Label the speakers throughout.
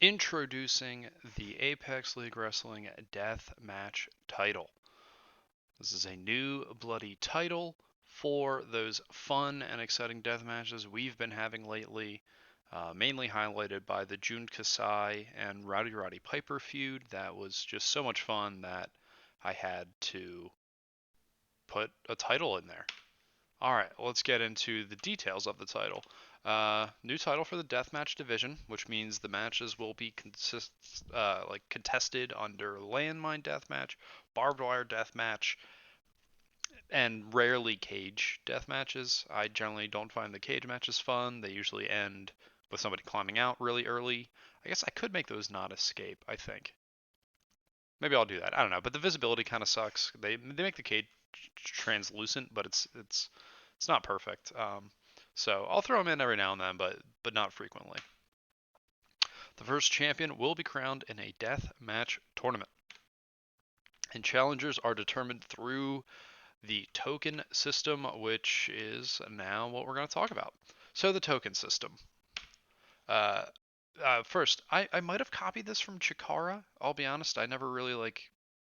Speaker 1: Introducing the Apex League Wrestling Deathmatch title. This is a new bloody title for those fun and exciting death matches we've been having lately, mainly highlighted by the Jun Kasai and Rowdy Roddy Piper feud. That was just so much fun that I had to put a title in there. All right, let's get into the details of the title. New title for the deathmatch division, which means the matches will be contested under landmine deathmatch, barbed wire deathmatch, and rarely cage death matches. I generally don't find the cage matches fun. They usually end with somebody climbing out really early. I guess I could make those not escape, I think. Maybe I'll do that. I don't know, but the visibility kind of sucks. They make the cage translucent, but it's not perfect. So I'll throw them in every now and then, but not frequently. The first champion will be crowned in a death match tournament, and challengers are determined through the token system, which is now what we're going to talk about. So the token system. Uh, First, I might have copied this from Chikara. I'll be honest, I never really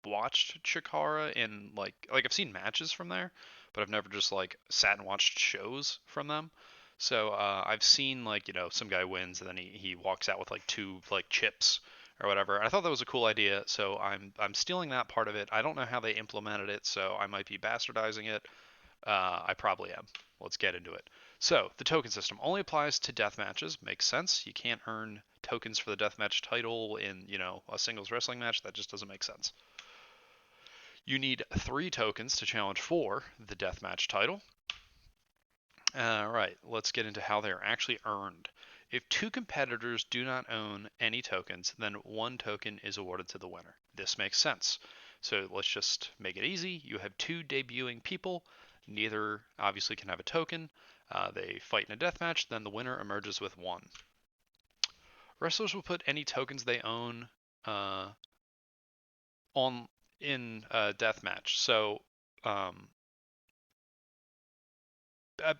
Speaker 1: watched Chikara in I've seen matches from there, but I've never just sat and watched shows from them. So I've seen some guy wins and then he walks out with two chips or whatever. And I thought that was a cool idea, so I'm stealing that part of it. I don't know how they implemented it, so I might be bastardizing it. I probably am. Let's get into it. So, the token system only applies to death matches. Makes sense. You can't earn tokens for the deathmatch title in, a singles wrestling match. That just doesn't make sense. You need 3 tokens to challenge for the deathmatch title. All right, let's get into how they're actually earned. If 2 competitors do not own any tokens, then 1 token is awarded to the winner. This makes sense. So let's just make it easy. You have 2 debuting people. Neither obviously can have a token. They fight in a death match, then the winner emerges with 1. Wrestlers will put any tokens they own uh, on in a death match. So um,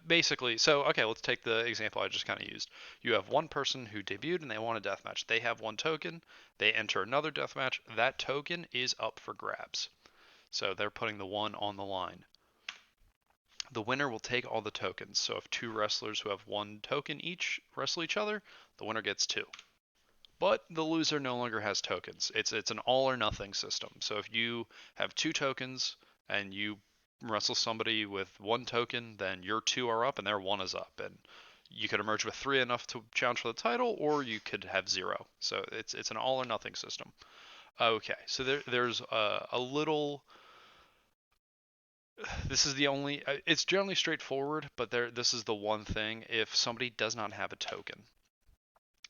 Speaker 1: basically, so okay, let's take the example I just kind of used. You have one person who debuted and they want a death match. They have 1 token. They enter another death match. That token is up for grabs. So they're putting the 1 on the line. The winner will take all the tokens. So if 2 wrestlers who have 1 token each wrestle each other, the winner gets 2. But the loser no longer has tokens. It's an all or nothing system. So if you have 2 tokens and you wrestle somebody with 1 token, then your 2 are up and their 1 is up, and you could emerge with 3 enough to challenge for the title, or you could have 0. So it's an all or nothing system. Okay, so there's a little. This is the only. It's generally straightforward, but this is the one thing. If somebody does not have a token,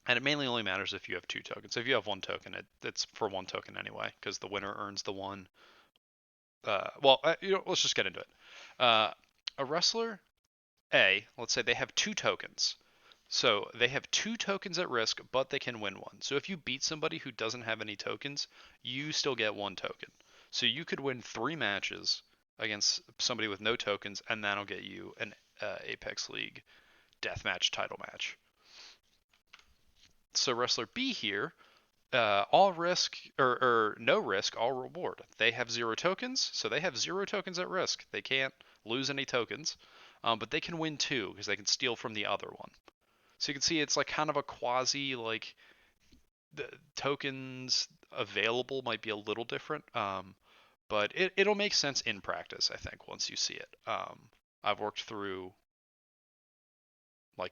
Speaker 1: and it mainly only matters if you have 2 tokens. If you have 1 token, it's for 1 token anyway, because the winner earns the 1. Let's just get into it. A wrestler A, let's say they have 2 tokens. So they have 2 tokens at risk, but they can win 1. So if you beat somebody who doesn't have any tokens, you still get 1 token. So you could win 3 matches against somebody with no tokens, and that'll get you an Apex League deathmatch title match. So wrestler B here, all risk or no risk, all reward. They have 0 tokens, so they have 0 tokens at risk. They can't lose any tokens, but they can win 2 because they can steal from the other one. So you can see it's kind of a quasi the tokens available might be a little different, but it'll make sense in practice. I think once you see it. I've worked through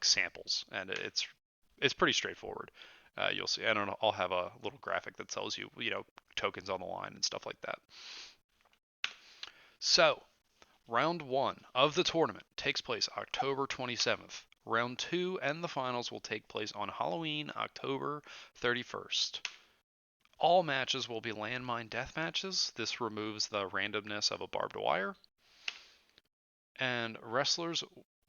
Speaker 1: samples, and it's pretty straightforward. You'll see. I don't know. I'll have a little graphic that tells you, tokens on the line and stuff like that. So, round 1 of the tournament takes place October 27th. Round 2 and the finals will take place on Halloween, October 31st. All matches will be landmine death matches. This removes the randomness of a barbed wire. And wrestlers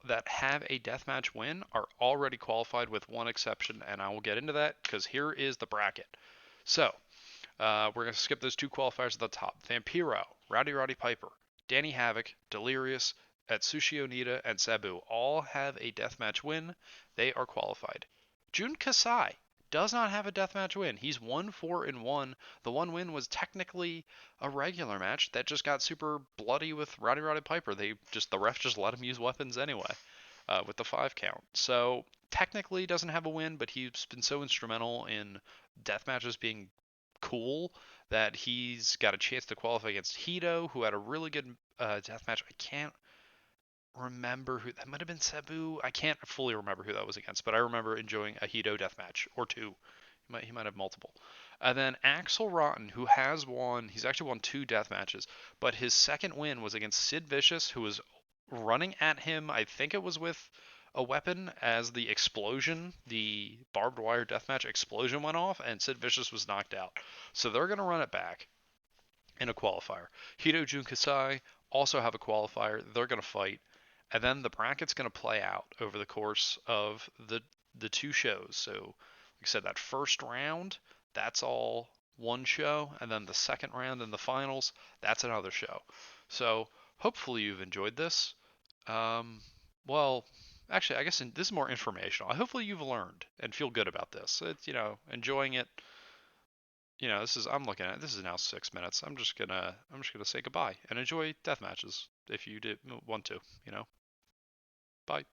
Speaker 1: that have a deathmatch win are already qualified with one exception, and I will get into that because here is the bracket. So, we're going to skip those 2 qualifiers at the top. Vampiro, Rowdy Roddy Piper, Danny Havoc, Delirious, Atsushi Onita, and Sabu all have a deathmatch win. They are qualified. Jun Kasai does not have a deathmatch win. He's 1-4-1. The one win was technically a regular match that just got super bloody with Roddy Piper. The ref just let him use weapons anyway, with the 5 count. So technically doesn't have a win, but he's been so instrumental in death matches being cool that he's got a chance to qualify against Hito, who had a really good death match. I can't remember who that might have been. Cebu. I can't fully remember who that was against, but I remember enjoying a Hito death match or two. He might have multiple. And then Axel Rotten, who has won, he's actually won 2 death matches, but his second win was against Sid Vicious, who was running at him. I think it was with a weapon as the barbed wire deathmatch explosion went off, and Sid Vicious was knocked out. So they're going to run it back in a qualifier. Hito Jun Kasai also have a qualifier. They're going to fight, and then the bracket's going to play out over the course of the 2 shows. So, like I said, that first round, that's all one show, and then the second round and the finals, that's another show. So, hopefully you've enjoyed this. Um, well, actually, I guess this is more informational. Hopefully you've learned and feel good about this. It's enjoying it. I'm looking at this is now 6 minutes. I'm just gonna say goodbye and enjoy death matches if you did want to. Bye.